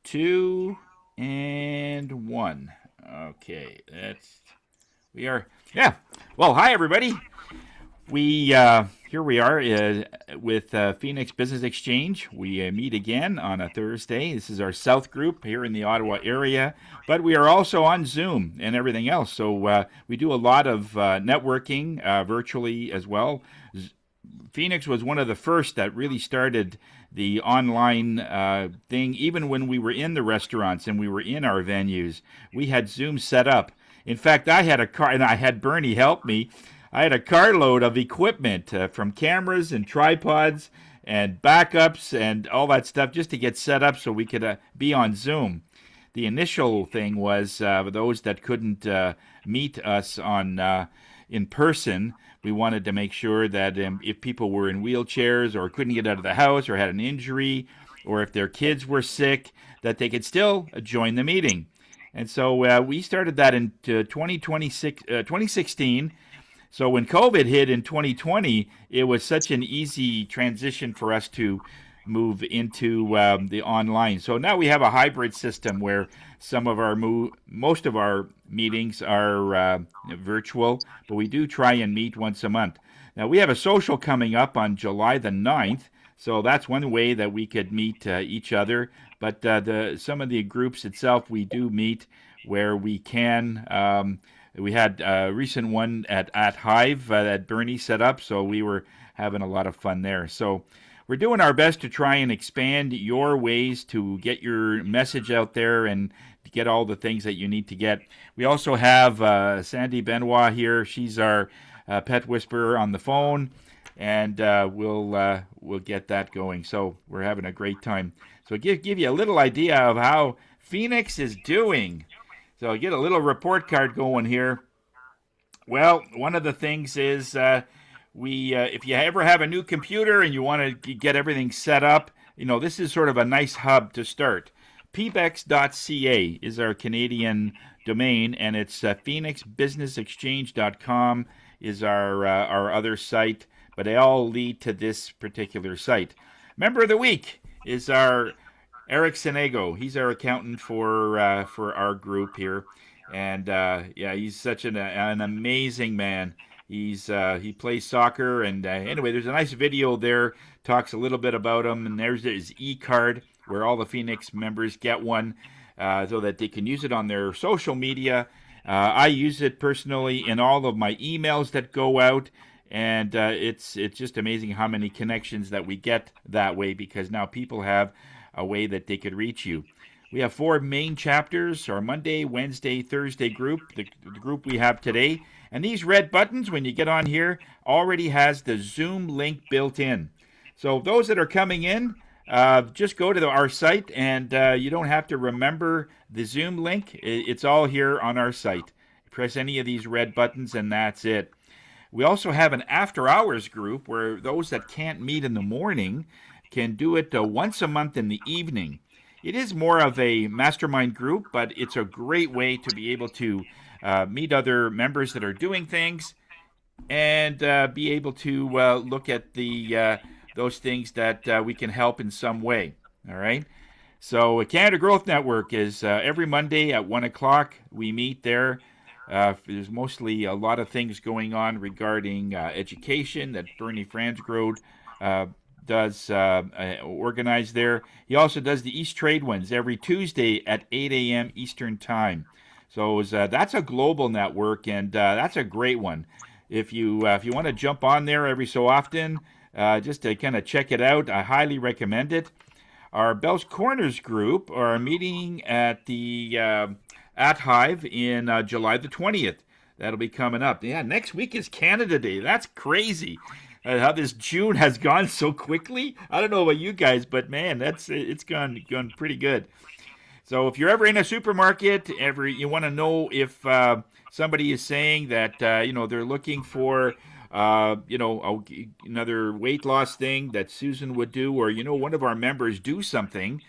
Two and one. Okay, we are. Yeah. Well, hi everybody. We here we are with Phoenix Business Exchange. We meet again on a Thursday. This is our South group here in the Ottawa area, but we are also on Zoom and everything else. So we do a lot of networking virtually as well. Phoenix was one of the first that really started the online thing. Even when we were in the restaurants and we were in our venues, we had Zoom set up. In fact, I had a car, and I had Bernie help me. I had a carload of equipment from cameras and tripods and backups and all that stuff just to get set up so we could be on Zoom. The initial thing was those that couldn't meet us on in person. We wanted to make sure that if people were in wheelchairs or couldn't get out of the house or had an injury or if their kids were sick, that they could still join the meeting. And so we started that in 2016. So when COVID hit in 2020, it was such an easy transition for us to move into the online. So now we have a hybrid system where most of our meetings are virtual, but we do try and meet once a month. Now we have a social coming up on July the 9th, so that's one way that we could meet each other. But some of the groups itself, we do meet where we can. We had a recent one at Hive that Bernie set up, so we were having a lot of fun there. So we're doing our best to try and expand your ways to get your message out there and to get all the things that you need to get. We also have Sandy Benoit here. She's our pet whisperer on the phone, and we'll get that going. So we're having a great time. So give you a little idea of how Phoenix is doing. So get a little report card going here. Well, one of the things is if you ever have a new computer and you want to get everything set up, this is sort of a nice hub to start. pbex.ca is our Canadian domain, and it's phoenixbusinessexchange.com is our other site, but they all lead to this particular site. Member of the week is our Eric Senego. He's our accountant for our group here, and he's such an amazing man. He plays soccer, and anyway, there's a nice video there. Talks a little bit about him, and there's his e-card where all the Phoenix members get one, so that they can use it on their social media. I use it personally in all of my emails that go out. And it's just amazing how many connections that we get that way, because now people have a way that they could reach you. We have 4 main chapters: our Monday, Wednesday, Thursday group, the group we have today. And these red buttons, when you get on here, already has the Zoom link built in. So those that are coming in, just go to our site, and you don't have to remember the Zoom link. It's all here on our site. Press any of these red buttons, and that's it. We also have an after-hours group where those that can't meet in the morning can do it once a month in the evening. It is more of a mastermind group, but it's a great way to be able to meet other members that are doing things and be able to look at those things that we can help in some way. All right. So Canada Growth Network is every Monday at 1 o'clock. We meet there. There's mostly a lot of things going on regarding education that Bernie Fransgrove does organize there. He also does the East Trade ones every Tuesday at 8 a.m. Eastern Time. So that's a global network, and that's a great one. If you want to jump on there every so often, just to kind of check it out, I highly recommend it. Our Bell's Corners group are meeting at the at Hive in July the 20th. That'll be coming up. Yeah, next week is Canada Day. That's crazy. How this June has gone so quickly. I don't know about you guys, but man, it's gone pretty good. So if you're ever in a supermarket, you want to know if somebody is saying that they're looking for another weight loss thing that Susan would do, or one of our members do something,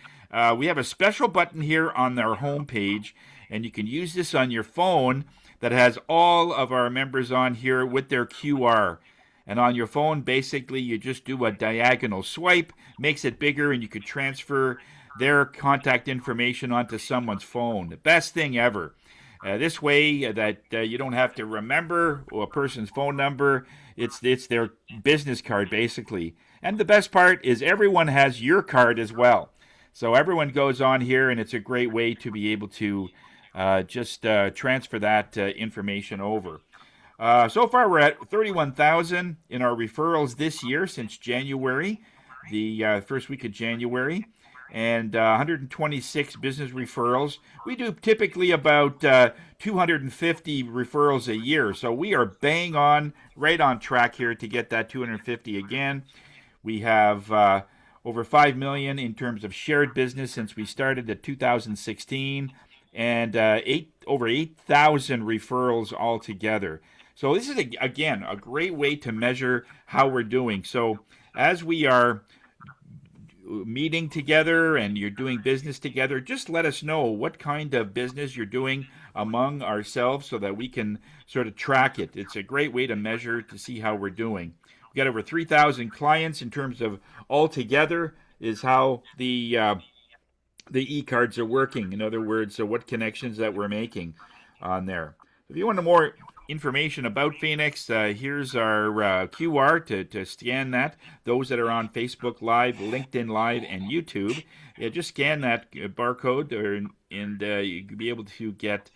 we have a special button here on our homepage, and you can use this on your phone that has all of our members on here with their QR. And on your phone, basically, you just do a diagonal swipe, makes it bigger, and you could transfer their contact information onto someone's phone. The best thing ever. This way that you don't have to remember a person's phone number. It's their business card basically. And the best part is everyone has your card as well. So everyone goes on here, and it's a great way to be able to just transfer that information over. So far, we're at 31,000 in our referrals this year since January, the first week of January, and 126 business referrals. We do typically about 250 referrals a year, so we are bang on, right on track here to get that 250 again. We have over 5 million in terms of shared business since we started at 2016, and over 8,000 referrals altogether. So this is again a great way to measure how we're doing. So as we are meeting together and you're doing business together, just let us know what kind of business you're doing among ourselves so that we can sort of track it. It's a great way to measure to see how we're doing. We got over 3,000 clients in terms of altogether is how the e-cards are working. In other words, so what connections that we're making on there. If you want more information about Phoenix, here's our QR to scan that. Those that are on Facebook Live, LinkedIn Live, and YouTube, yeah, just scan that barcode, and you'll be able to get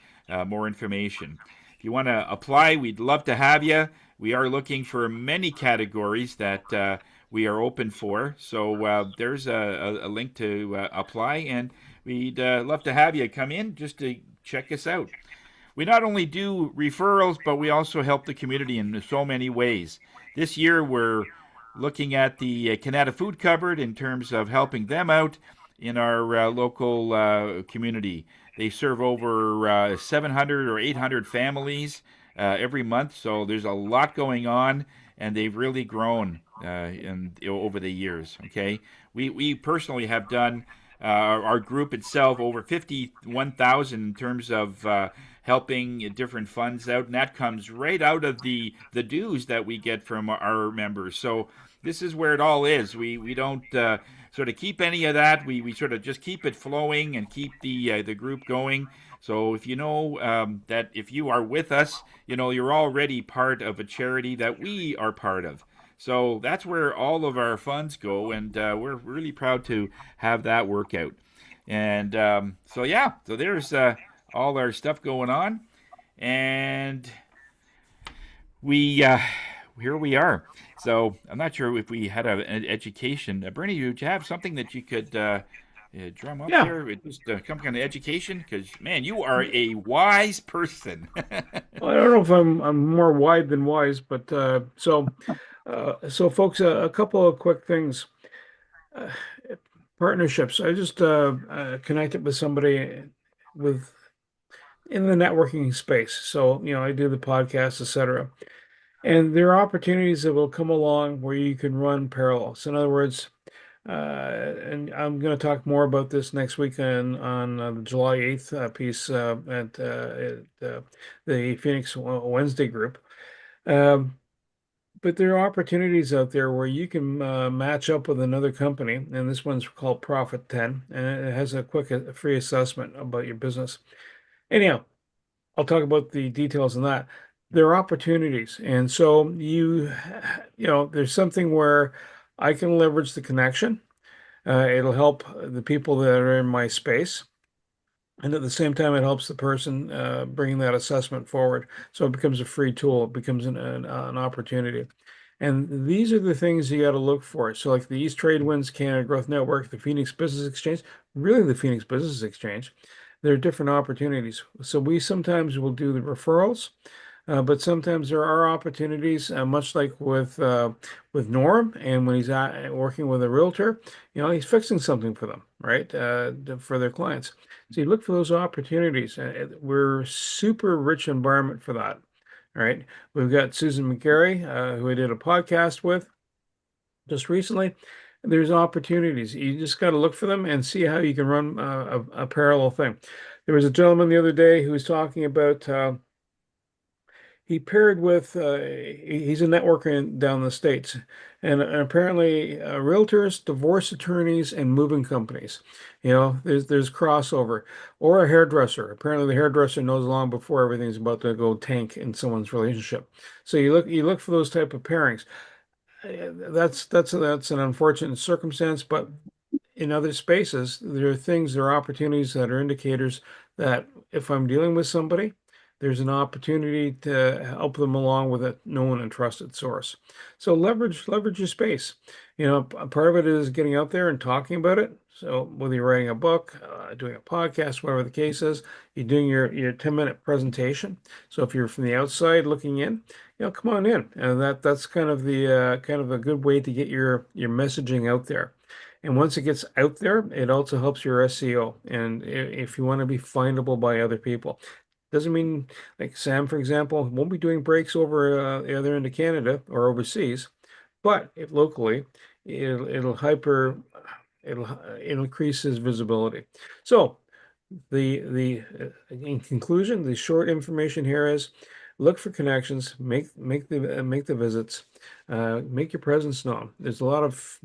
more information. If you want to apply, we'd love to have you. We are looking for many categories that we are open for. So there's a link to apply, and we'd love to have you come in just to check us out. We not only do referrals, but we also help the community in so many ways. This year, we're looking at the Canada Food Cupboard in terms of helping them out in our local community. They serve over 700 or 800 families every month, so there's a lot going on, and they've really grown over the years. Okay, we personally have done our group itself over 51,000 in terms of helping different funds out, and that comes right out of the dues that we get from our members. So this is where it all is. We don't sort of keep any of that. We sort of just keep it flowing and keep the group going. So if you know that if you are with us, you know you're already part of a charity that we are part of. So that's where all of our funds go, and we're really proud to have that work out. And so yeah, so there's all our stuff going on, and we here we are. So I'm not sure if we had an education. Bernie, did you have something that you could drum up Yeah, there? Just some kind of education, because man, you are a wise person. well, I don't know if I'm more wide than wise, but so folks, a couple of quick things. Uh, Partnerships. I just connected with somebody with in the networking space. So, I do the podcast, etc. And there are opportunities that will come along where you can run parallel. So in other words, and I'm going to talk more about this next week on the July 8th piece at the Phoenix Wednesday group. Um, but there are opportunities out there where you can match up with another company, and this one's called Profit 10, and it has a quick free assessment about your business. Anyhow, I'll talk about the details on that. There are opportunities, and so there's something where I can leverage the connection. It'll help the people that are in my space. And at the same time, it helps the person bringing that assessment forward. So it becomes a free tool. It becomes an opportunity. And these are the things you got to look for. So like the East Trade Winds Canada Growth Network, the Phoenix Business Exchange, really the Phoenix Business Exchange, there are different opportunities. So we sometimes will do the referrals. But sometimes there are opportunities, much like with Norm, and when he's working with a realtor, he's fixing something for them, right? For their clients. So you look for those opportunities. We're super rich environment for that. All right. We've got Susan McGarry, who I did a podcast with just recently. There's opportunities. You just got to look for them and see how you can run a parallel thing. There was a gentleman the other day who was talking about. He paired with he's a networker down in the States, And apparently, realtors, divorce attorneys, and moving companies. There's crossover. Or a hairdresser. Apparently, the hairdresser knows long before everything's about to go tank in someone's relationship. So you look for those type of pairings. That's an unfortunate circumstance, but in other spaces, there are opportunities that are indicators that if I'm dealing with somebody, there's an opportunity to help them along with a known and trusted source. So leverage your space. Part of it is getting out there and talking about it. So whether you're writing a book, doing a podcast, whatever the case is, you're doing your 10-minute presentation. So if you're from the outside looking in, come on in. And that's kind of a good way to get your messaging out there. And once it gets out there, it also helps your SEO. And if you want to be findable by other people, doesn't mean like Sam, for example, won't be doing breaks over the other end of Canada or overseas, but if locally, it'll hyper, it'll increase his visibility. So in conclusion, the short information here is look for connections, make the visits, make your presence known. There's a lot of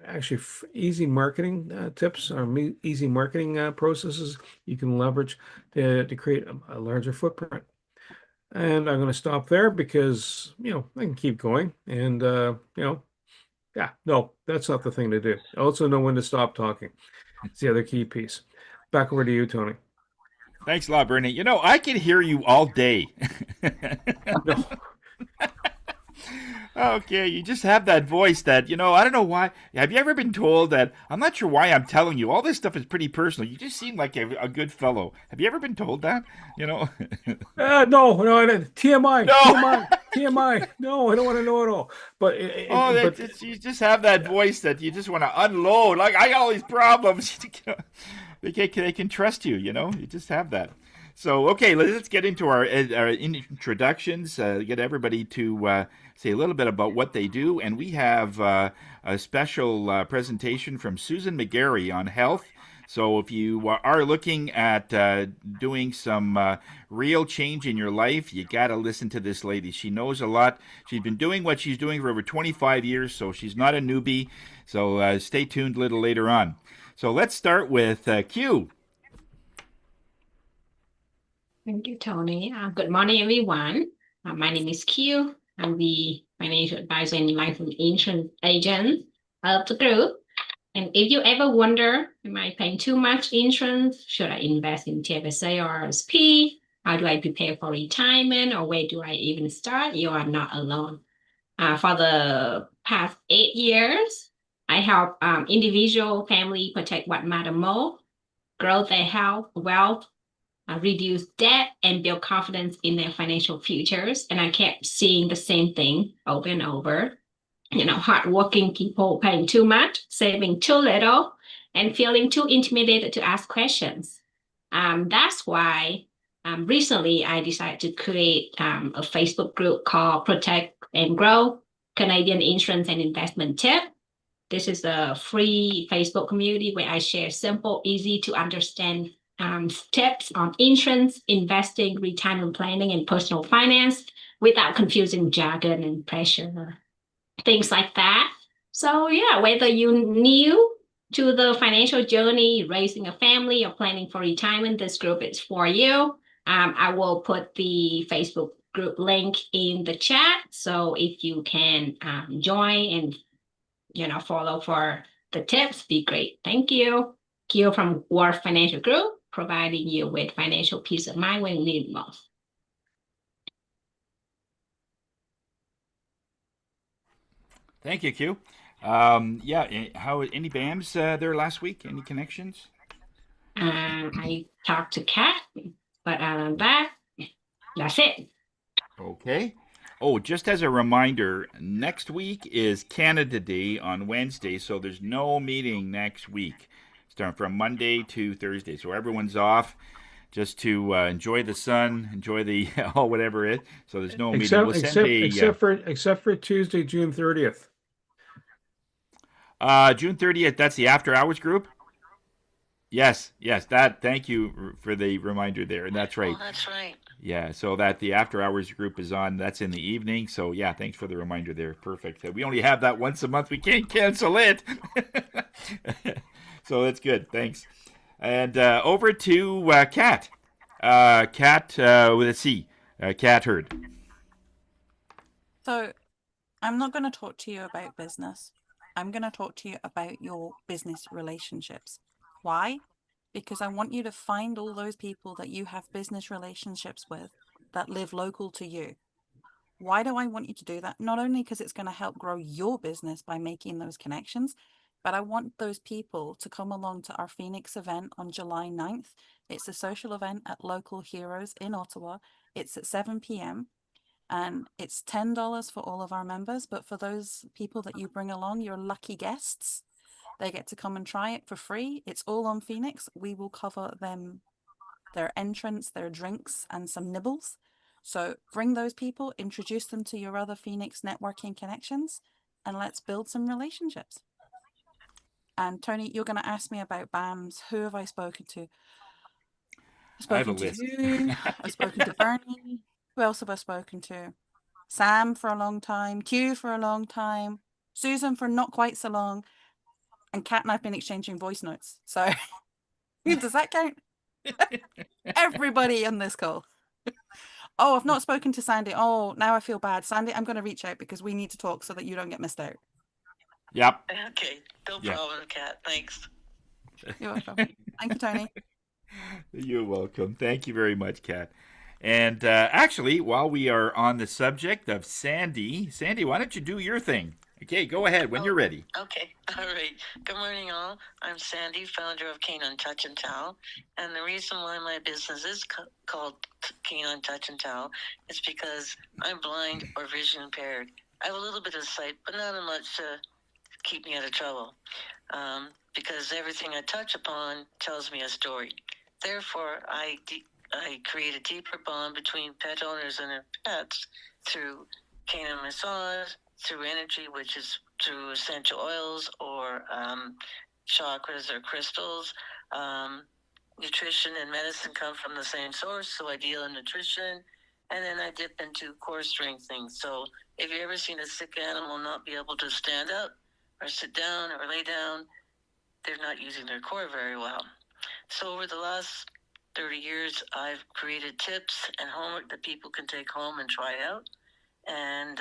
actually easy marketing tips or easy marketing processes you can leverage to create a larger footprint. And I'm going to stop there because I can keep going and yeah, no, that's not the thing to do. Also know when to stop talking. It's the other key piece. Back over to you, Tony. Thanks a lot, Bernie. I can hear you all day. No. Okay, you just have that voice that, I don't know why. Have you ever been told that? I'm not sure why I'm telling you. All this stuff is pretty personal. You just seem like a good fellow. Have you ever been told that? You know? No, no, TMI, No! TMI, TMI. No, I don't want to know it all. But Oh, but you just have that voice that you just want to unload. Like, I got all these problems. They can trust you, You just have that. So, okay, let's get into our introductions, get everybody to say a little bit about what they do. And we have a special presentation from Susan McGarry on health. So, if you are looking at doing some real change in your life, you got to listen to this lady. She knows a lot. She's been doing what she's doing for over 25 years, so she's not a newbie. So, stay tuned a little later on. So, let's start with Q. Thank you, Tony. Good morning, everyone. My name is Q. I'm the financial advisor and life insurance agent of the group. And if you ever wonder, am I paying too much insurance? Should I invest in TFSA or RSP? How do I prepare for retirement? Or where do I even start? You are not alone. For the past 8 years, I help individual family protect what matter most, grow their health, wealth, reduce debt, and build confidence in their financial futures. And I kept seeing the same thing over and over. Hardworking people paying too much, saving too little, and feeling too intimidated to ask questions. That's why recently I decided to create a Facebook group called Protect and Grow Canadian Insurance and Investment Tip. This is a free Facebook community where I share simple, easy to understand tips on insurance, investing, retirement planning, and personal finance without confusing jargon and pressure, things like that. So yeah, whether you're new to the financial journey, raising a family, or planning for retirement, this group is for you. I will put the Facebook group link in the chat. So if you can join and follow for the tips, be great. Thank you. Q from Wharf Financial Group, providing you with financial peace of mind when you need it most. Thank you, Q. Yeah, how any BAMs there last week? Any connections? I talked to Kat, but that's it. Okay. Oh, just as a reminder, next week is Canada Day on Wednesday, so there's no meeting next week, starting from Monday to Thursday. So everyone's off just to enjoy the sun, enjoy the oh whatever it. So there's no meeting. except We'll send except a except for Tuesday, June 30th. June 30th. That's the after hours group. Yes, yes. That. Thank you for the reminder there, and that's right. Oh, that's right. Yeah, so that the after hours group is on. That's in the evening. So yeah, thanks for the reminder there. Perfect. We only have that once a month. We can't cancel it. So that's good. Thanks. And over to Kat. Kat with a C. Kat Hurd. So I'm not going to talk to you about business. I'm going to talk to you about your business relationships. Why? Because I want you to find all those people that you have business relationships with that live local to you. Why do I want you to do that? Not only because it's going to help grow your business by making those connections, but I want those people to come along to our Phoenix event on July 9th. It's a social event at Local Heroes in Ottawa. It's at 7 p.m. and it's $10 for all of our members. But for those people that you bring along, your lucky guests, they get to come and try it for free. It's all on Phoenix. We will cover them, their entrance, their drinks, and some nibbles. So bring those people, introduce them to your other Phoenix networking connections, and let's build some relationships. And Tony, you're going to ask me about BAMs. Who have I spoken to? I've I have a spoken to list. you. I've spoken to Bernie. Who else have I spoken to? Sam for a long time. Q for a long time. Susan for not quite so long. And Kat and I've been exchanging voice notes. So does that count? Everybody on this call. Oh, I've not spoken to Sandy. Oh, now I feel bad. Sandy, I'm going to reach out because we need to talk so that you don't get missed out. Yep. Okay, no Yeah. problem, Kat. Thanks. You're welcome. Thank you, Tony. You're welcome. Thank you very much, Kat. And actually, while we are on the subject of Sandy, why don't you do your thing? Okay, go ahead when you're ready. Okay, all right. Good morning, all. I'm Sandy, founder of Canine Touch and Towel. And the reason why my business is called Canine Touch and Towel is because I'm blind or vision impaired. I have a little bit of sight, but not enough to keep me out of trouble. Because everything I touch upon tells me a story. Therefore, I create a deeper bond between pet owners and their pets through canine massage, through energy, which is through essential oils or chakras or crystals. Nutrition and medicine come from the same source, so I deal in nutrition. And then I dip into core strength things. So if you ever seen a sick animal not be able to stand up or sit down or lay down, they're not using their core very well. So over the last 30 years, I've created tips and homework that people can take home and try out. And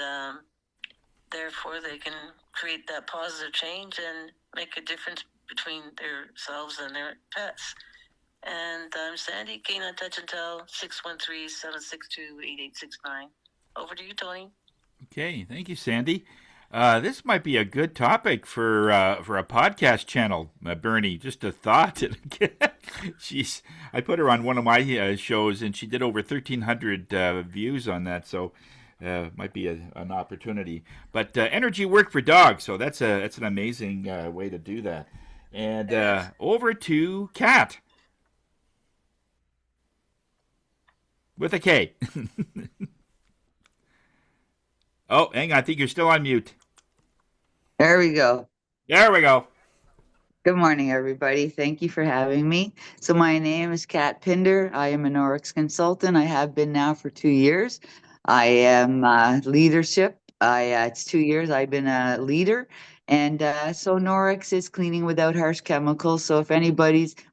therefore, they can create that positive change and make a difference between themselves and their pets. And I'm Sandy, Canine Touch and Tell, 613-762-8869. Over to you, Tony. Okay, thank you, Sandy. This might be a good topic for a podcast channel, Bernie. Just a thought. She's I put her on one of my shows, and she did over 1,300 views on that. So might be an opportunity. But energy work for dogs. So that's an amazing way to do that. And over to Kat with a K. Oh, hang on. I think you're still on mute. There we go. There we go. Good morning, everybody. Thank you for having me. So my name is Kat Pinder. I am an Oryx consultant. I have been now for 2 years. I am leadership. It's 2 years I've been a leader. And so Norix is cleaning without harsh chemicals. So if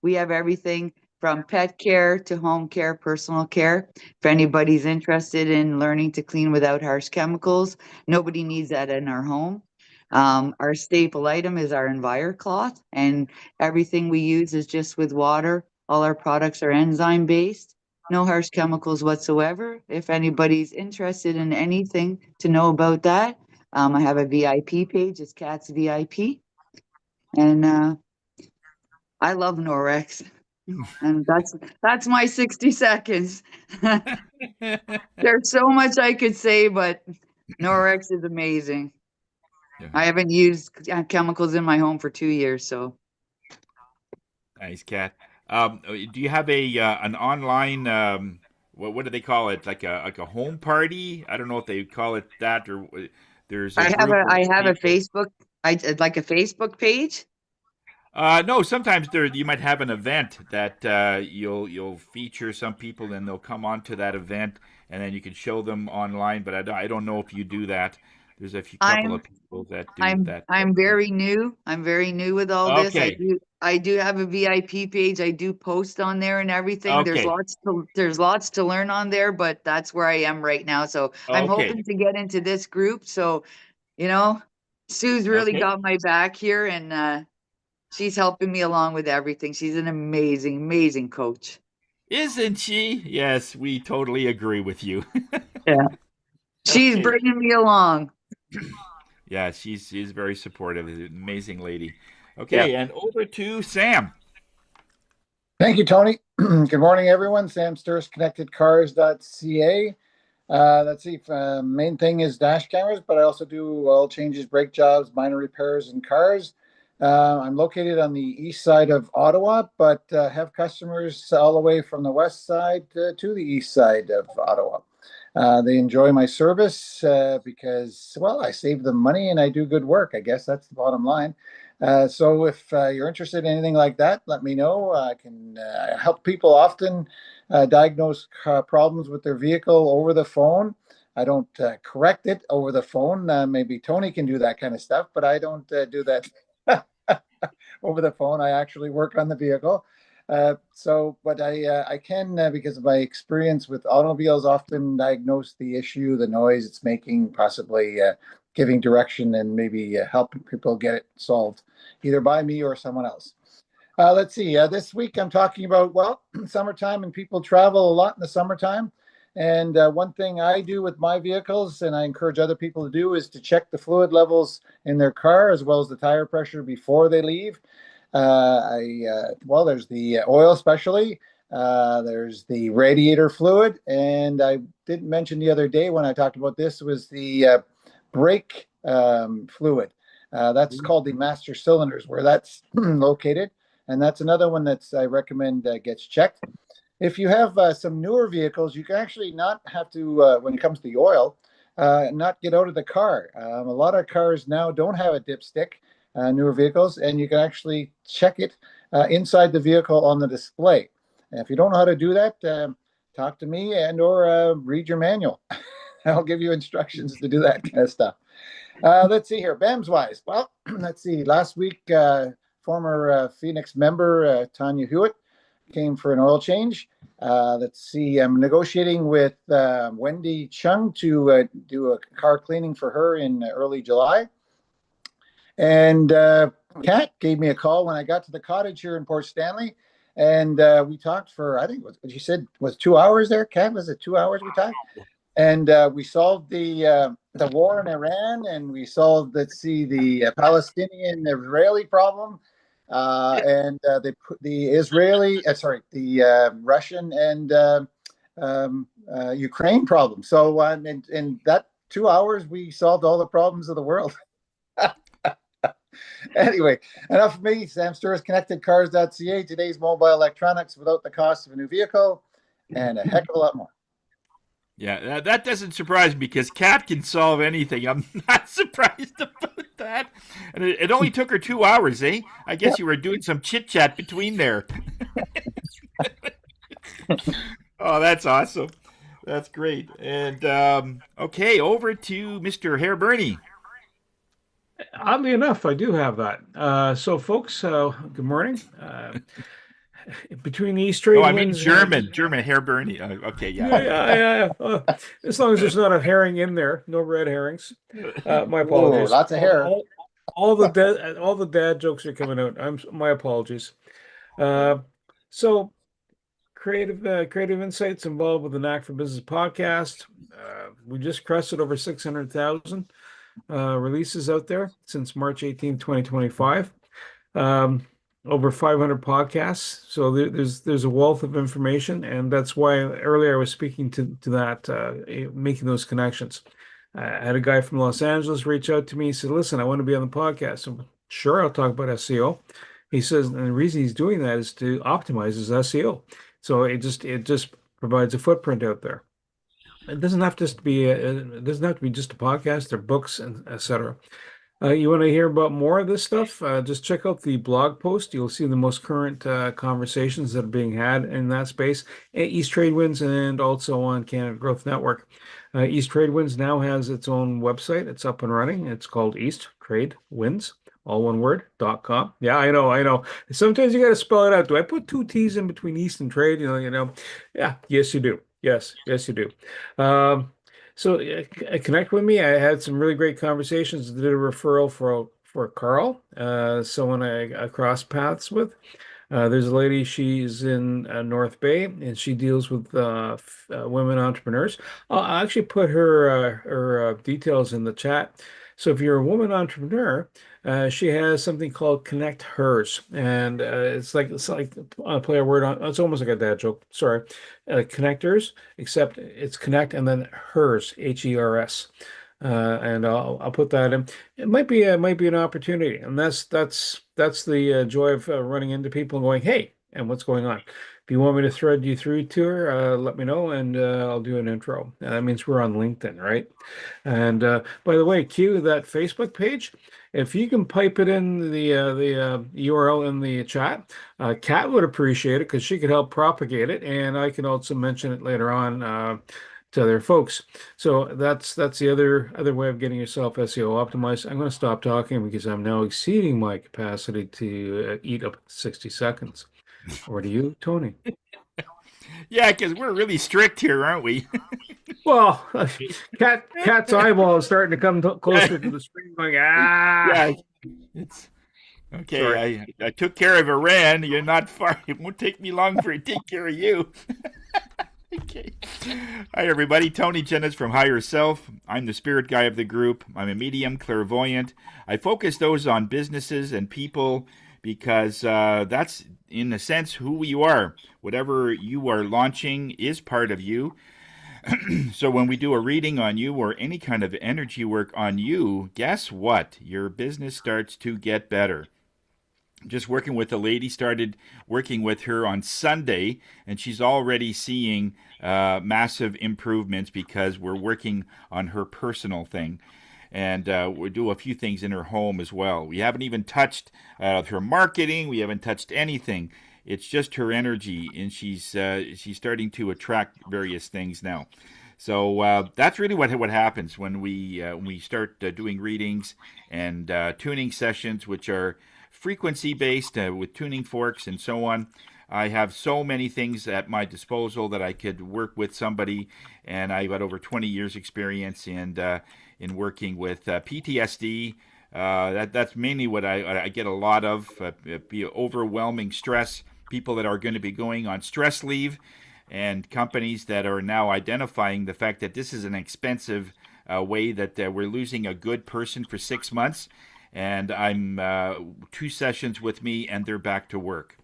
we have everything from pet care to home care, personal care. If anybody's interested in learning to clean without harsh chemicals, nobody needs that in our home. Our staple item is our EnviroCloth, and everything we use is just with water. All our products are enzyme based, no harsh chemicals whatsoever. If anybody's interested in anything to know about that, I have a VIP page. It's Cats VIP, and I love Norex, and that's my 60 seconds. There's so much I could say, but Norex is amazing. Yeah. I haven't used chemicals in my home for 2 years, so. Nice, Kat. Do you have an online what do they call it? Like a home party? I don't know if they call it that or there's a I group of have a people. Facebook, like a Facebook page. No, sometimes you might have an event that you'll feature some people, and they'll come on to that event, and then you can show them online. But I don't know if you do that. There's a few couple of I'm people that do I'm that. I'm very new. I'm very new with all this. Okay, I do have a VIP page. I do post on there and everything. okay, There's lots to learn on there, but that's where I am right now. So I'm okay, hoping to get into this group. So, you know, Sue's really okay. got my back here, and she's helping me along with everything. She's an amazing, amazing coach. Isn't she? Yes, we totally agree with you. Yeah. She's Okay. bringing me along. Yeah, she's very supportive. An amazing lady. Yeah. Okay, and over to Sam. Thank you, Tony. Good morning, everyone. Sam Sturz, ConnectedCars.ca. Let's see. Main thing is dash cameras, but I also do oil changes, brake jobs, minor repairs in cars. I'm located on the east side of Ottawa, but have customers all the way from the west side to the east side of Ottawa. They enjoy my service because, well, I save them money and I do good work. I guess that's the bottom line. So if you're interested in anything like that, let me know. I can help people often diagnose problems with their vehicle over the phone. I don't correct it over the phone. Maybe Tony can do that kind of stuff, but I don't do that over the phone. I actually work on the vehicle. But I can, because of my experience with automobiles, often diagnose the issue, the noise it's making, possibly giving direction and maybe helping people get it solved, either by me or someone else. Let's see. This week I'm talking about, well, summertime, and people travel a lot in the summertime. And one thing I do with my vehicles, and I encourage other people to do, is to check the fluid levels in their car as well as the tire pressure before they leave. Well, there's the oil, especially. There's the radiator fluid, and I didn't mention the other day when I talked about this was the brake fluid. That's called the master cylinders, where that's located, and that's another one that's I recommend gets checked. If you have some newer vehicles, you can actually not have to, when it comes to the oil, not get out of the car. A lot of cars now don't have a dipstick, newer vehicles, and you can actually check it inside the vehicle on the display. And if you don't know how to do that, talk to me and or read your manual. I'll give you instructions to do that kind of stuff. Let's see here, BAMS wise. Well, let's see. Last week, former Phoenix member Tanya Hewitt came for an oil change. Let's see. I'm negotiating with Wendy Chung to do a car cleaning for her in early July. And Kat gave me a call when I got to the cottage here in Port Stanley. And we talked for, I think, what you said was 2 hours there, Kat? Was it 2 hours we talked? And we solved the war in Iran, and we solved, let's see, the Palestinian-Israeli problem. And they put the Russian and Ukraine problem. So in that 2 hours, we solved all the problems of the world. Anyway, enough of me. Sam Sturz, ConnectedCars.ca. Today's mobile electronics without the cost of a new vehicle, and a heck of a lot more. Yeah, that doesn't surprise me because Kat can solve anything. I'm not surprised about that. And it only took her 2 hours, eh? I guess you were doing some chit chat between there. Oh, that's awesome. That's great. And okay, over to Mr. Herr Bernie. Oddly enough, I do have that. So, folks, good morning. Between the East Trade Oh, I mean winds, German, Herr Bernie. Okay, yeah. yeah. As long as there's not a herring in there, no red herrings. My apologies. Lots of hair. All the dad jokes are coming out. My apologies. So creative insights involved with the Knack for Business podcast. We just crested over 600,000 releases out there since March 18, 2025. Over 500 podcasts. So there's a wealth of information, and that's why earlier I was speaking to that, making those connections. I had a guy from Los Angeles reach out to me. He said, "Listen, I want to be on the podcast." I'm, sure, I'll talk about SEO. He says, and the reason he's doing that is to optimize his SEO. So it just provides a footprint out there. It doesn't have to be just a podcast or books and etc. You want to hear about more of this stuff? Just check out the blog post. You'll see the most current conversations that are being had in that space at East Trade Winds and also on Canada Growth Network. East Trade Winds now has its own website. It's up and running. It's called East Trade Winds, all one word, .com. Yeah, I know, I know. Sometimes you got to spell it out. Do I put two T's in between East and Trade? You know. Yeah, yes, you do. Yes, yes, you do. So connect with me. I had some really great conversations. Did a referral for Carl, someone I crossed paths with. There's a lady, she's in North Bay, and she deals with women entrepreneurs. I'll actually put her details in the chat. So if you're a woman entrepreneur, she has something called Connect Hers, and it's like play a word on. It's almost like a dad joke. Sorry, connectors, except it's Connect and then Hers, Hers. And I'll put that in. It might be an opportunity, and that's the joy of running into people and going, hey, and what's going on. If you want me to thread you through to her, let me know, and I'll do an intro. That means we're on LinkedIn, right? And by the way, Q, that Facebook page, if you can pipe it in the URL in the chat, Kat would appreciate it because she could help propagate it, and I can also mention it later on to other folks. So that's the other way of getting yourself SEO optimized. I'm going to stop talking because I'm now exceeding my capacity to eat up 60 seconds. Over to you, Tony. Yeah, because we're really strict here, aren't we? Well, Cat's eyeball is starting to come closer to the screen, going, ah. Yeah, it's okay. Sorry. I took care of Iran. You're not far. It won't take me long for it to take care of you. Okay. Hi, everybody. Tony Jennis from Higher Self. I'm the spirit guy of the group. I'm a medium, clairvoyant. I focus those on businesses and people because that's, in a sense, who you are. Whatever you are launching is part of you. So when we do a reading on you or any kind of energy work on you, guess what? Your business starts to get better. Just working with a lady, started working with her on Sunday, and she's already seeing massive improvements because we're working on her personal thing. And we do a few things in her home as well. We haven't even touched her marketing. We haven't touched anything. It's just her energy, and she's starting to attract various things now. So that's really what happens when we start doing readings and tuning sessions, which are frequency based with tuning forks and so on. I have so many things at my disposal that I could work with somebody, and I've got over 20 years experience in working with PTSD. That's mainly what I get a lot of. Be overwhelming stress. People that are going to be going on stress leave, and companies that are now identifying the fact that this is an expensive way that we're losing a good person for 6 months, and I'm 2 sessions with me, and they're back to work.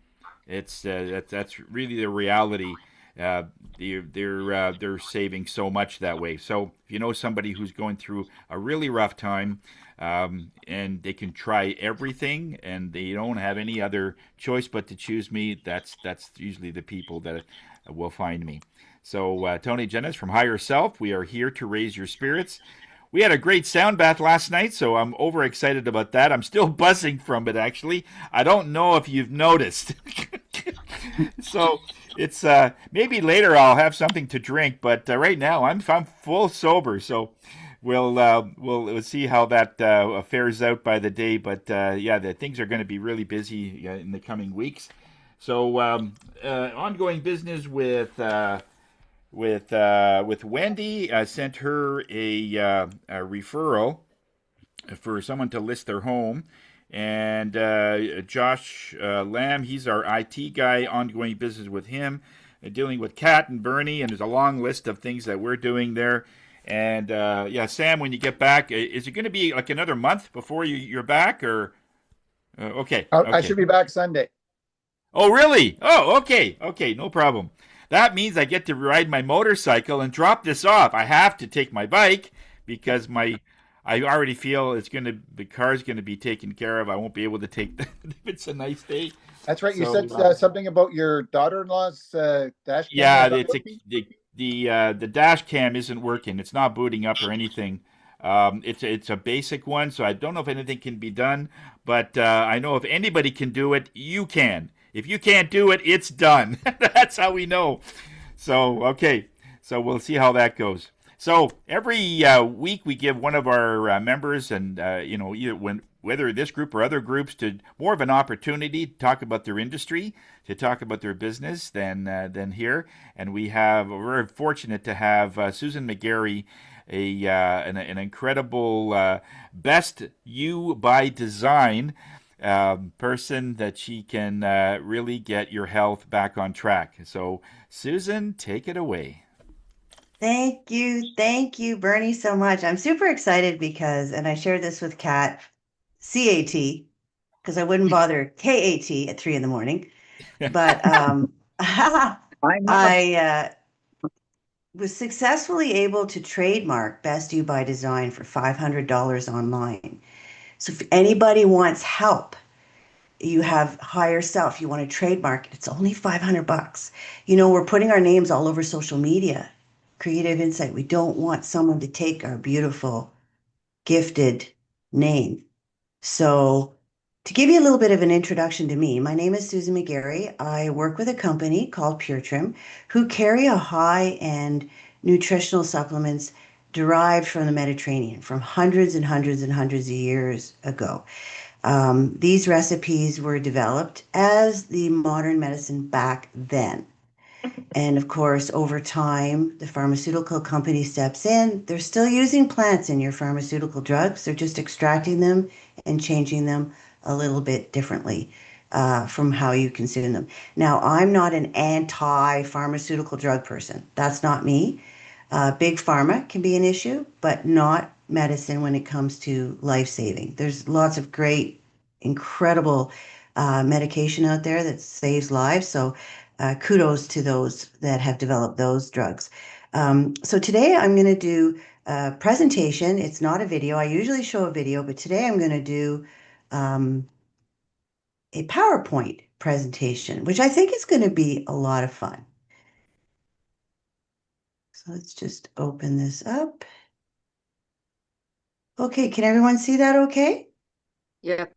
It's that's really the reality. They're saving so much that way. So if you know somebody who's going through a really rough time, and they can try everything, and they don't have any other choice but to choose me, that's usually the people that will find me. So Tony Jennis from Higher Self, we are here to raise your spirits. We had a great sound bath last night, so I'm overexcited about that. I'm still buzzing from it, actually. I don't know if you've noticed. So it's maybe later I'll have something to drink, but right now I'm full sober. So we'll see how that fares out by the day. But yeah, the things are going to be really busy in the coming weeks. So ongoing business with Wendy. I sent her a referral for someone to list their home. And Josh Lamb, he's our IT guy, ongoing business with him, dealing with Kat and Bernie, and there's a long list of things that we're doing there. And yeah, Sam, when you get back, is it going to be like another month before you're back, or okay? I should be back Sunday. Oh, really? Oh, okay, no problem. That means I get to ride my motorcycle and drop this off. I have to take my bike because I already feel the car's gonna be taken care of. I won't be able to take if it's a nice day. That's right. You said something about your daughter-in-law's dash cam. Yeah, the dash cam isn't working. It's not booting up or anything. It's a basic one, so I don't know if anything can be done, but I know if anybody can do it, you can. If you can't do it, it's done. That's how we know. So okay, so we'll see how that goes. So every week we give one of our members, and either whether this group or other groups, to more of an opportunity to talk about their industry, to talk about their business than here. And we're very fortunate to have Susan McGarry, an incredible best you by design person that she can really get your health back on track. So, Susan, take it away. Thank you, Bernie, so much. I'm super excited because, and I shared this with Kat, CAT, because I wouldn't bother KAT at 3 in the morning. But I was successfully able to trademark Best You by Design for $500 online. So if anybody wants help, you have higher self, you want to trademark it, it's only $500. We're putting our names all over social media. Creative Insight. We don't want someone to take our beautiful, gifted name. So to give you a little bit of an introduction to me, my name is Susan McGarry. I work with a company called Pure Trim, who carry a high-end nutritional supplements derived from the Mediterranean from hundreds and hundreds and hundreds of years ago. These recipes were developed as the modern medicine back then. And of course, over time, the pharmaceutical company steps in. They're still using plants in your pharmaceutical drugs. They're just extracting them and changing them a little bit differently from how you consume them. Now, I'm not an anti-pharmaceutical drug person. That's not me. Big pharma can be an issue, but not medicine when it comes to life-saving. There's lots of great, incredible medication out there that saves lives. So kudos to those that have developed those drugs. So today I'm going to do a presentation. It's not a video. I usually show a video, but today I'm going to do a PowerPoint presentation, which I think is going to be a lot of fun. So let's just open this up. Okay, can everyone see that okay? Yep,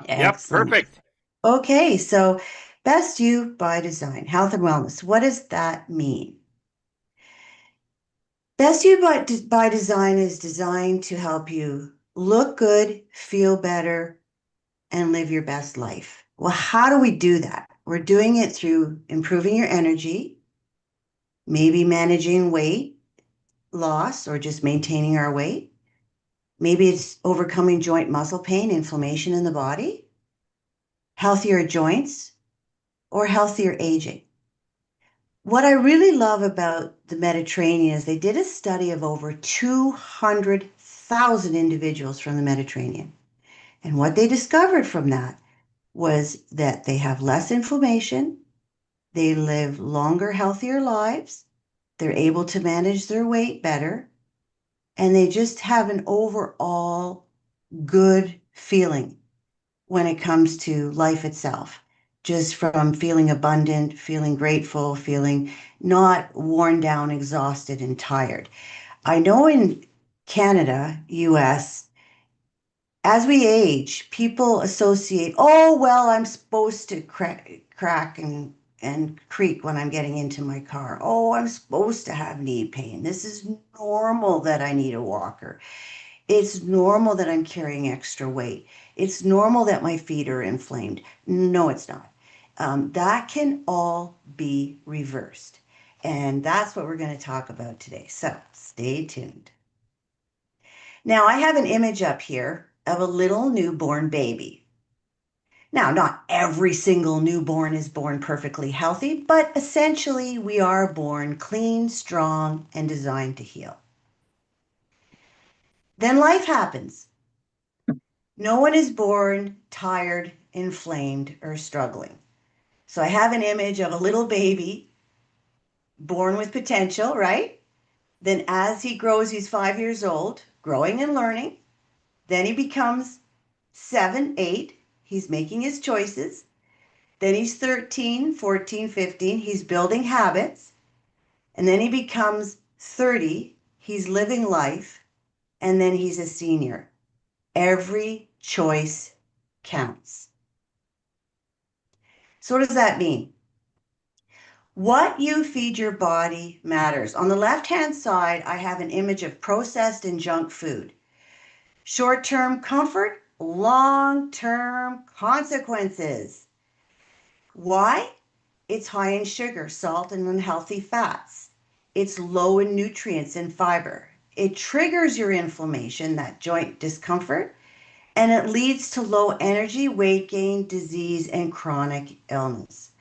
Excellent. perfect. Okay, so Best You by Design, health and wellness. What does that mean? Best You by Design is designed to help you look good, feel better, and live your best life. Well, how do we do that? We're doing it through improving your energy, maybe managing weight loss or just maintaining our weight. Maybe it's overcoming joint muscle pain, inflammation in the body, healthier joints, or healthier aging. What I really love about the Mediterranean is they did a study of over 200,000 individuals from the Mediterranean. And what they discovered from that was that they have less inflammation, they live longer, healthier lives, they're able to manage their weight better, and they just have an overall good feeling when it comes to life itself. Just from feeling abundant, feeling grateful, feeling not worn down, exhausted, and tired. I know in Canada, US, as we age, people associate, oh, well, I'm supposed to crack and creak when I'm getting into my car. Oh, I'm supposed to have knee pain. This is normal that I need a walker. It's normal that I'm carrying extra weight. It's normal that my feet are inflamed. No, it's not. That can all be reversed. And that's what we're going to talk about today. So stay tuned. Now, I have an image up here of a little newborn baby. Now, not every single newborn is born perfectly healthy, but essentially we are born clean, strong, and designed to heal. Then life happens. No one is born tired, inflamed, or struggling. So I have an image of a little baby born with potential, right? Then as he grows, he's 5 years old, growing and learning. Then he becomes 7, 8. He's making his choices. Then he's 13, 14, 15. He's building habits. And then he becomes 30. He's living life. and then he's a senior. Every choice counts. So what does that mean? What you feed your body matters. On the left-hand side, I have an image of processed and junk food. Short-term comfort, long-term consequences. Why? It's high in sugar, salt, and unhealthy fats. It's low in nutrients and fiber. It triggers your inflammation, that joint discomfort, and it leads to low energy, weight gain, disease, and chronic illness.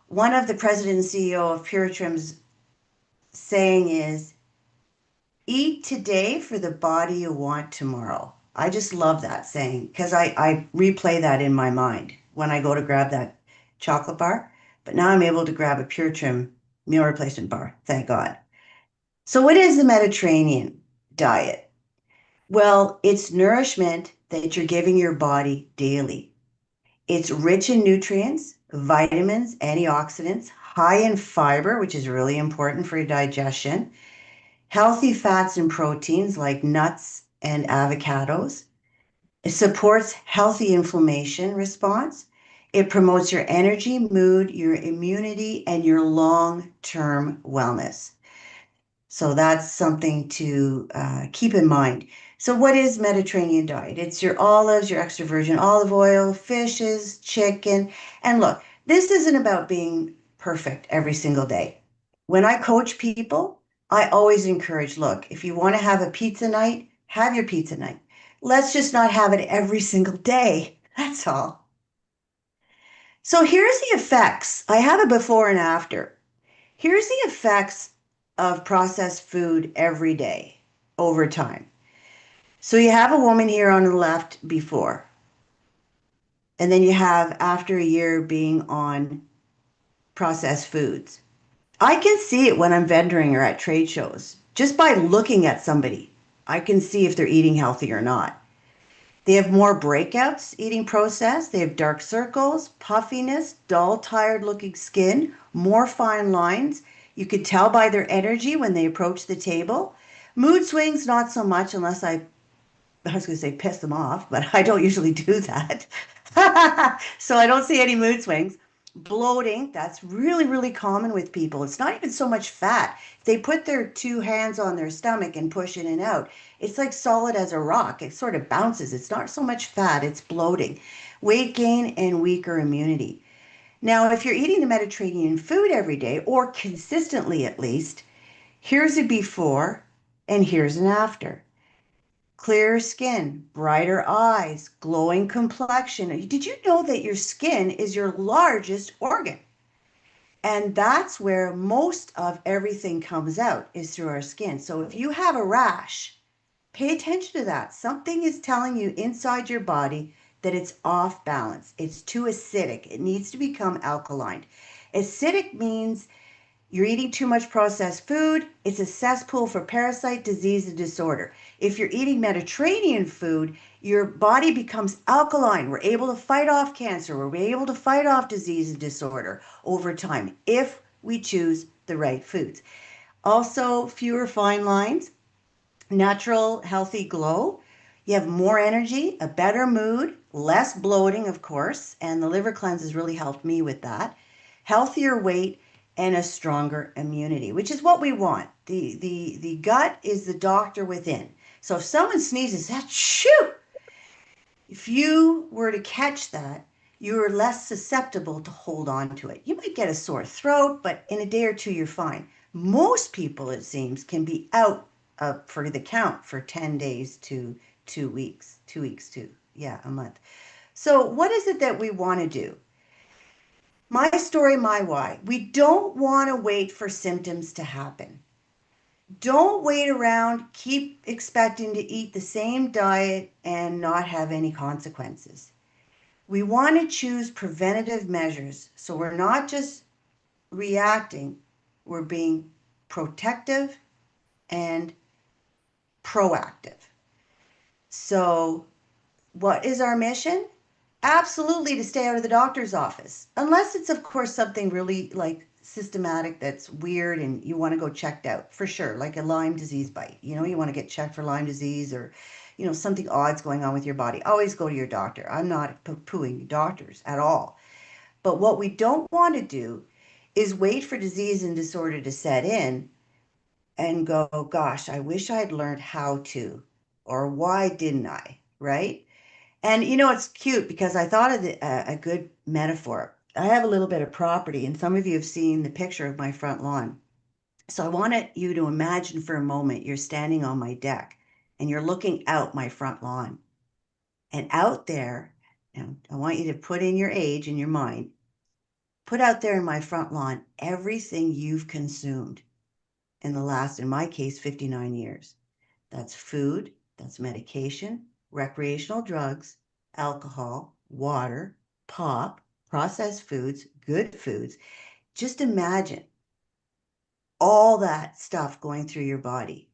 One of the president and CEO of Puretrim's saying is, eat today for the body you want tomorrow. I just love that saying because I replay that in my mind when I go to grab that chocolate bar. But now I'm able to grab a Puretrim meal replacement bar, thank God. So what is the Mediterranean diet? Well, it's nourishment that you're giving your body daily. It's rich in nutrients, vitamins, antioxidants, high in fiber, which is really important for your digestion, healthy fats and proteins like nuts and avocados. It supports healthy inflammation response. It promotes your energy, mood, your immunity, and your long-term wellness. So that's something to keep in mind. So what is Mediterranean diet? It's your olives, your extra virgin olive oil, fishes, chicken. And look, this isn't about being perfect every single day. When I coach people, I always encourage, look, if you want to have a pizza night, have your pizza night. Let's just not have it every single day. That's all. So here's the effects. I have a before and after. Here's the effects of processed food every day over time. So you have a woman here on the left before, and then you have after a year being on processed foods. I can see it when I'm vendoring or at trade shows. Just by looking at somebody, I can see if they're eating healthy or not. They have more breakouts eating processed. They have dark circles, puffiness, dull, tired-looking skin, more fine lines. You could tell by their energy when they approach the table. Mood swings, not so much unless I was going to say piss them off, but I don't usually do that. So I don't see any mood swings. Bloating, that's really, really common with people. It's not even so much fat. If they put their two hands on their stomach and push in and out, it's like solid as a rock. It sort of bounces. It's not so much fat, it's bloating. Weight gain and weaker immunity. Now, if you're eating the Mediterranean food every day, or consistently at least, here's a before and here's an after. Clearer skin, brighter eyes, glowing complexion. Did you know that your skin is your largest organ? And that's where most of everything comes out, is through our skin. So if you have a rash, pay attention to that. Something is telling you inside your body that it's off balance. It's too acidic. It needs to become alkaline. Acidic means you're eating too much processed food. It's a cesspool for parasite, disease, and disorder. If you're eating Mediterranean food, your body becomes alkaline. We're able to fight off cancer. We're able to fight off disease and disorder over time if we choose the right foods. Also, fewer fine lines, natural, healthy glow. You have more energy, a better mood, less bloating, of course, and the liver cleanse has really helped me with that. Healthier weight, and a stronger immunity, which is what we want. The gut is the doctor within. So if someone sneezes, achoo! If you were to catch that, you're less susceptible to hold on to it. You might get a sore throat, but in a day or two, you're fine. Most people, it seems, can be out for the count for 10 days to 2 weeks, 2 weeks to, a month. So what is it that we want to do? My story, my why. We don't want to wait for symptoms to happen. Don't wait around, keep expecting to eat the same diet and not have any consequences. We want to choose preventative measures so we're not just reacting, we're being protective and proactive. So, what is our mission? Absolutely to stay out of the doctor's office, unless it's, of course, something really like systematic that's weird and you want to go checked out, for sure, like a Lyme disease bite. You know, you want to get checked for Lyme disease or, you know, something odd's going on with your body. Always go to your doctor. I'm not poo-pooing doctors at all. But what we don't want to do is wait for disease and disorder to set in and go, gosh, I wish I'd learned how to, or why didn't I, right? And you know, it's cute because I thought of a good metaphor. I have a little bit of property, and some of you have seen the picture of my front lawn. So I wanted you to imagine for a moment you're standing on my deck and you're looking out my front lawn. And out there, and I want you to put in your age in your mind, put out there in my front lawn everything you've consumed in the last, in my case, 59 years. That's food, that's medication, recreational drugs, alcohol, water, pop, processed foods, good foods. Just imagine all that stuff going through your body.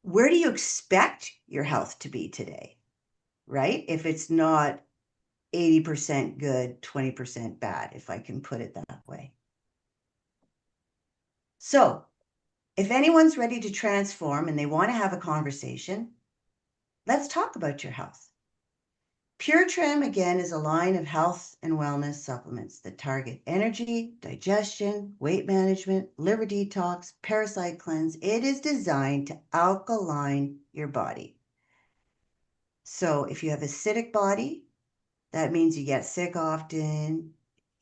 Where do you expect your health to be today, right? If it's not 80% good, 20% bad, if I can put it that way. So if anyone's ready to transform and they want to have a conversation, let's talk about your health. Pure Trim, again, is a line of health and wellness supplements that target energy, digestion, weight management, liver detox, parasite cleanse. It is designed to alkaline your body. So if you have acidic body, that means you get sick often,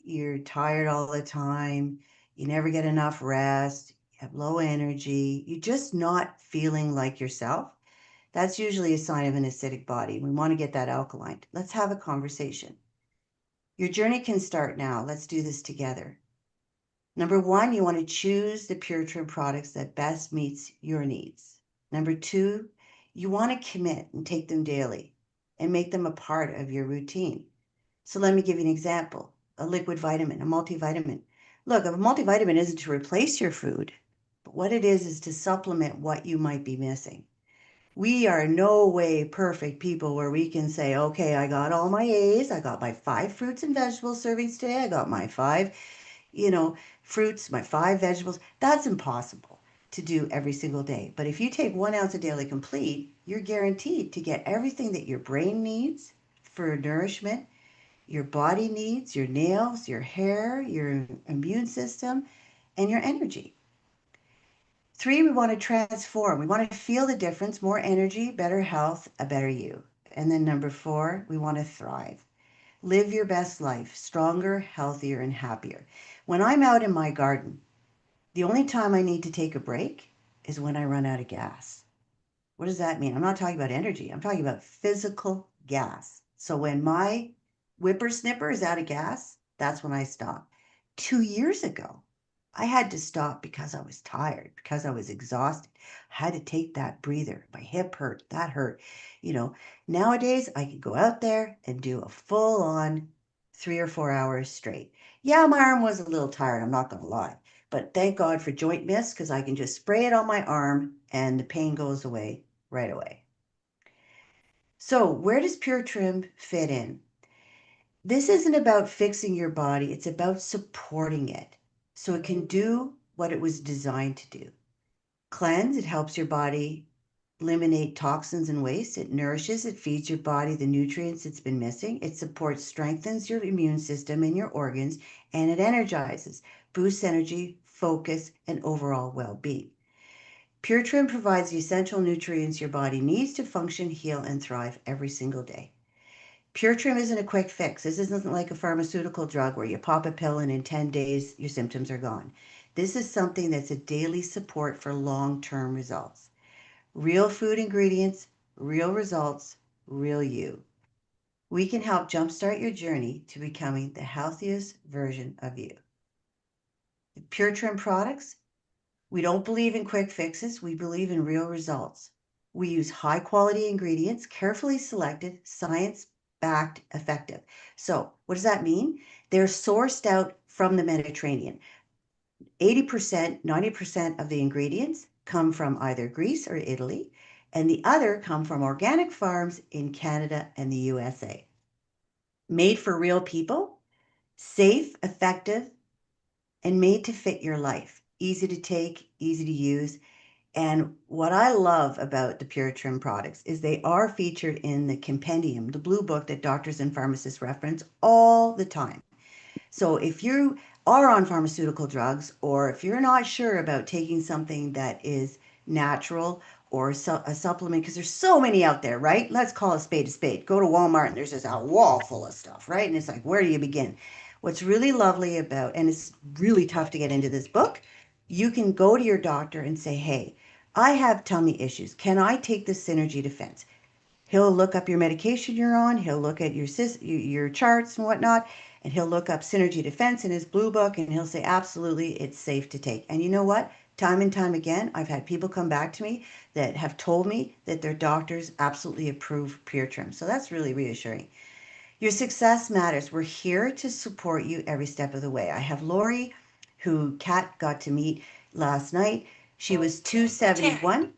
you're tired all the time, you never get enough rest, you have low energy, you're just not feeling like yourself. That's usually a sign of an acidic body. We want to get that alkaline. Let's have a conversation. Your journey can start now. Let's do this together. Number one, you want to choose the Pure Trim products that best meets your needs. Number two, you want to commit and take them daily and make them a part of your routine. So let me give you an example. A liquid vitamin, a multivitamin. Look, a multivitamin isn't to replace your food, but what it is to supplement what you might be missing. We are no way perfect people where we can say, okay, I got all my A's, I got my 5 fruits and vegetables servings today, I got my 5, fruits, my 5 vegetables. That's impossible to do every single day. But if you take 1 ounce of Daily Complete, you're guaranteed to get everything that your brain needs for nourishment, your body needs, your nails, your hair, your immune system, and your energy. 3, we want to transform. We want to feel the difference, more energy, better health, a better you. And then number 4, we want to thrive. Live your best life, stronger, healthier, and happier. When I'm out in my garden, the only time I need to take a break is when I run out of gas. What does that mean? I'm not talking about energy. I'm talking about physical gas. So when my whippersnipper is out of gas, that's when I stop. 2 years ago, I had to stop because I was tired, because I was exhausted. I had to take that breather. My hip hurt, that hurt. Nowadays I can go out there and do a full on 3 or 4 hours straight. Yeah, my arm was a little tired, I'm not going to lie. But thank God for joint mist because I can just spray it on my arm and the pain goes away right away. So where does Pure Trim fit in? This isn't about fixing your body. It's about supporting it so it can do what it was designed to do. Cleanse, it helps your body eliminate toxins and waste. It nourishes, it feeds your body the nutrients it's been missing. It supports, strengthens your immune system and your organs, and it energizes, boosts energy, focus, and overall well-being. Pure Trim provides the essential nutrients your body needs to function, heal, and thrive every single day. Pure Trim isn't a quick fix. This isn't like a pharmaceutical drug where you pop a pill and in 10 days your symptoms are gone. This is something that's a daily support for long-term results. Real food ingredients, real results, real you. We can help jumpstart your journey to becoming the healthiest version of you. The Pure Trim products, we don't believe in quick fixes. We believe in real results. We use high quality ingredients, carefully selected, science-backed, effective. So what does that mean? They're sourced out from the Mediterranean. 80%, 90% of the ingredients come from either Greece or Italy, and the other come from organic farms in Canada and the USA. Made for real people, safe, effective, and made to fit your life. Easy to take, easy to use. And what I love about the Pure Trim products is they are featured in the compendium, the blue book that doctors and pharmacists reference all the time. So if you are on pharmaceutical drugs, or if you're not sure about taking something that is natural or a supplement, because there's so many out there, right? Let's call a spade a spade. Go to Walmart and there's just a wall full of stuff, right? And it's like, where do you begin? What's really lovely about, and it's really tough to get into this book, you can go to your doctor and say, hey, I have tummy issues. Can I take this Synergy Defense? He'll look up your medication you're on. He'll look at your charts and whatnot, and he'll look up Synergy Defense in his blue book, and he'll say, absolutely, it's safe to take. And you know what? Time and time again, I've had people come back to me that have told me that their doctors absolutely approve Pure Trim. So that's really reassuring. Your success matters. We're here to support you every step of the way. I have Lori, who Kat got to meet last night. She was 271.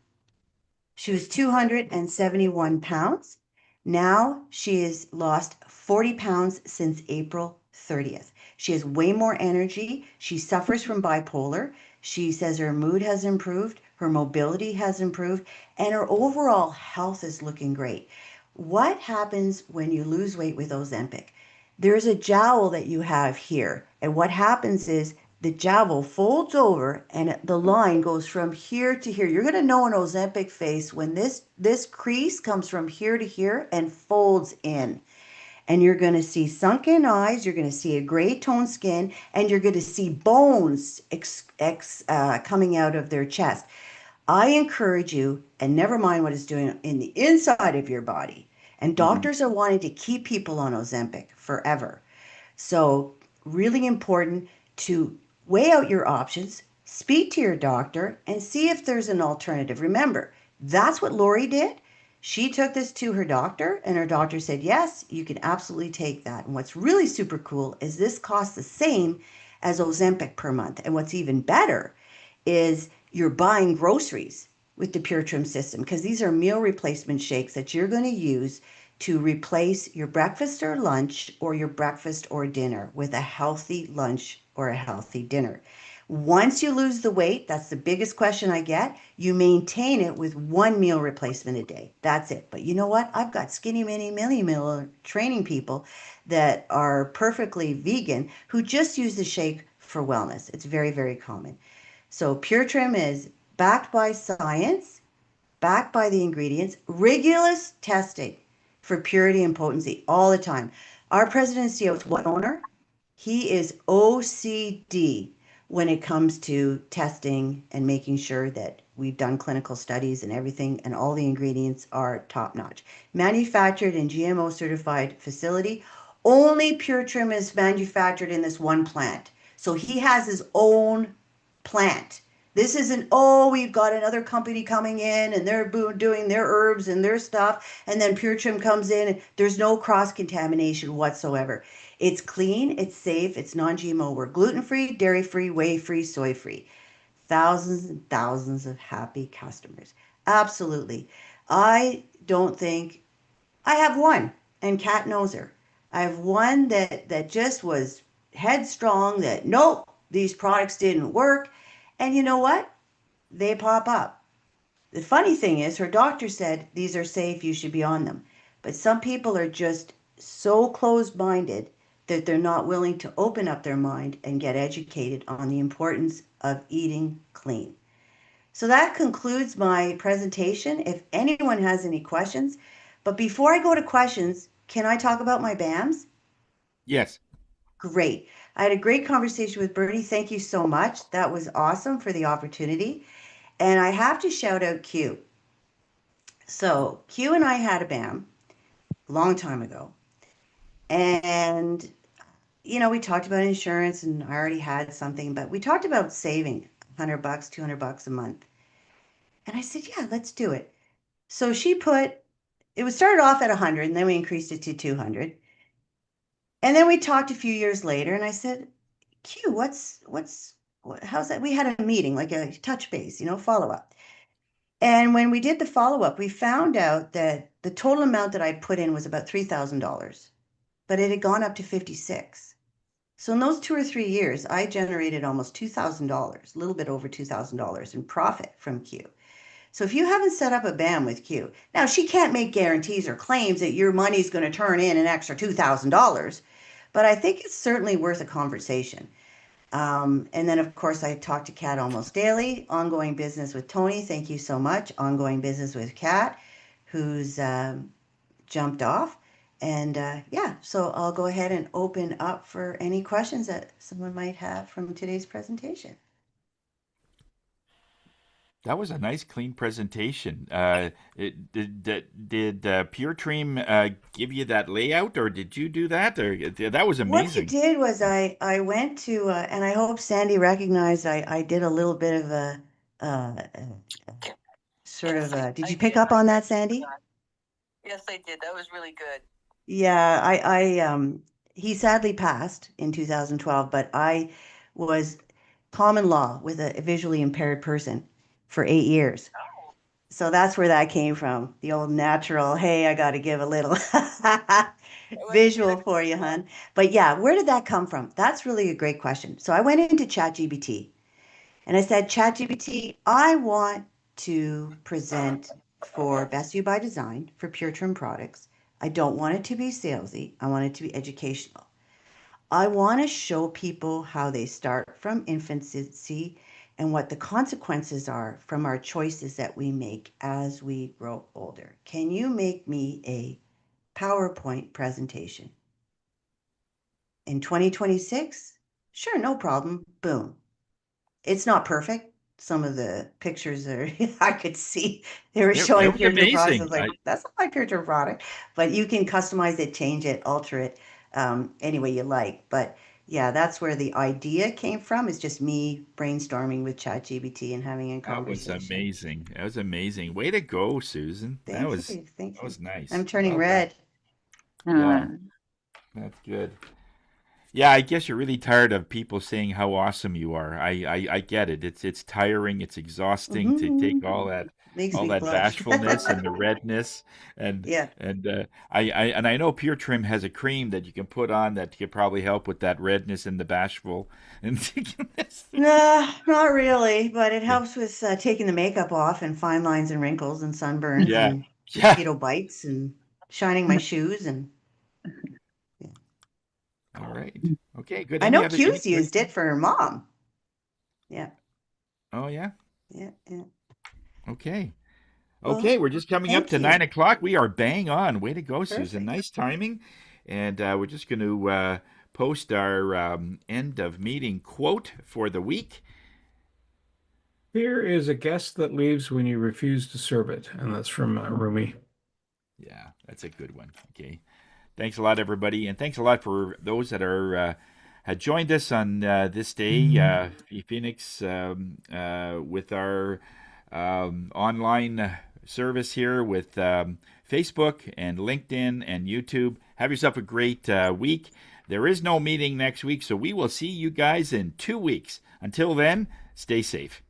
She was 271 pounds. Now she has lost 40 pounds since April 30th. She has way more energy. She suffers from bipolar. She says her mood has improved, her mobility has improved, and her overall health is looking great. What happens when you lose weight with Ozempic? There's a jowl that you have here, and what happens is the jowl folds over and the line goes from here to here. You're going to know an Ozempic face when this crease comes from here to here and folds in. And you're going to see sunken eyes, you're going to see a gray toned skin, and you're going to see bones coming out of their chest. I encourage you, and never mind what it's doing in the inside of your body. And doctors are wanting to keep people on Ozempic forever. So really important to weigh out your options, speak to your doctor, and see if there's an alternative. Remember, that's what Lori did. She took this to her doctor, and her doctor said, yes, you can absolutely take that. And what's really super cool is this costs the same as Ozempic per month. And what's even better is you're buying groceries with the Pure Trim system, because these are meal replacement shakes that you're going to use to replace your breakfast or lunch, or your breakfast or dinner, with a healthy lunch or a healthy dinner. Once you lose the weight, that's the biggest question I get, you maintain it with one meal replacement a day. That's it. But you know what? I've got skinny mini meal training people that are perfectly vegan who just use the shake for wellness. It's very, very common. So Pure Trim is backed by science, backed by the ingredients, rigorous testing for purity and potency all the time. Our president and CEO is one owner. He is OCD when it comes to testing and making sure that we've done clinical studies and everything, and all the ingredients are top notch. Manufactured in GMO certified facility. Only Pure Trim is manufactured in this one plant. So he has his own plant. This isn't, oh, we've got another company coming in and they're doing their herbs and their stuff, and then Pure Trim comes in and there's no cross-contamination whatsoever. It's clean, it's safe, it's non-GMO. We're gluten-free, dairy-free, whey-free, soy-free. Thousands and thousands of happy customers. Absolutely. I don't think, I have one, and Kat knows her. I have one that just was headstrong, that nope, these products didn't work. And you know what? They pop up. The funny thing is, her doctor said these are safe, you should be on them. But some people are just so closed-minded that they're not willing to open up their mind and get educated on the importance of eating clean. So that concludes my presentation. If anyone has any questions, but before I go to questions, can I talk about my BAMs? Yes. Great. I had a great conversation with Bernie. Thank you so much. That was awesome for the opportunity. And I have to shout out Q. So Q and I had a BAM a long time ago. And, you know, we talked about insurance, and I already had something, but we talked about saving $100, $200 a month. And I said, yeah, let's do it. So she put, it was started off at 100, and then we increased it to 200. And then we talked a few years later, and I said, Q, how's that? We had a meeting, like a touch base, follow up. And when we did the follow up, we found out that the total amount that I put in was about $3,000, but it had gone up to 56. So in those 2 or 3 years, I generated almost $2,000, a little bit over $2,000 in profit from Q. So if you haven't set up a BAM with Q, now she can't make guarantees or claims that your money's going to turn in an extra $2,000, but I think it's certainly worth a conversation. And then, of course, I talk to Kat almost daily. Ongoing business with Tony. Thank you so much. Ongoing business with Kat, who's jumped off. And yeah, so I'll go ahead and open up for any questions that someone might have from today's presentation. That was a nice, clean presentation. Did PureTream give you that layout, or did you do that? Or that was What you amazing. did was I went to, and I hope Sandy recognized I did a little bit of a sort of a, did you pick up on that, Sandy? Yes, I did. That was really good. Yeah, he sadly passed in 2012, but I was common law with a visually impaired person for 8 years. So that's where that came from. The old natural, hey, I got to give a little visual for you, hon. But yeah, where did that come from? That's really a great question. So I went into ChatGPT and I said, ChatGPT, I want to present for Best You by Design for Pure Trim products. I don't want it to be salesy. I want it to be educational. I want to show people how they start from infancy and what the consequences are from our choices that we make as we grow older. Can you make me a PowerPoint presentation? In 2026? Sure, no problem. Boom. It's not perfect. Some of the pictures are, I could see they were It showing was Pure Trim products. I amazing. was like, that's not my Pure Trim product. But you can customize it, change it, alter it any way you like. But yeah, that's where the idea came from. It's just me brainstorming with ChatGPT and having a That was conversation. amazing. That was amazing. Way to go, Susan. Thank you. Thank That you. was nice. I'm turning Well done. red. Yeah, that's good. Yeah, I guess you're really tired of people saying how awesome you are. I get it. It's tiring, it's exhausting to take Makes all me that blush. bashfulness and the redness and Yeah. I know Pure Trim has a cream that you can put on that could probably help with that redness and the bashful and Nah, not really, but it yeah. helps with taking the makeup off and fine lines and wrinkles and sunburns Yeah. and Yeah. mosquito bites and shining my shoes and yeah. All right. Okay, good. I Any know other any Q's used it questions? for her mom. Yeah, Oh yeah. yeah. Okay. Well, Okay, we're just coming up thank to nine you. o'clock. We are bang on. Way to go, Susan. Perfect. Nice timing. And we're just going to post our end of meeting quote for the week. Fear is a guest that leaves when you refuse to serve it. And that's from Rumi. Yeah, that's a good one. Okay. Thanks a lot, everybody. And thanks a lot for those that are had joined us on this day, Phoenix, with our online service here with Facebook and LinkedIn and YouTube. Have yourself a great week. There is no meeting next week, so we will see you guys in 2 weeks. Until then, stay safe.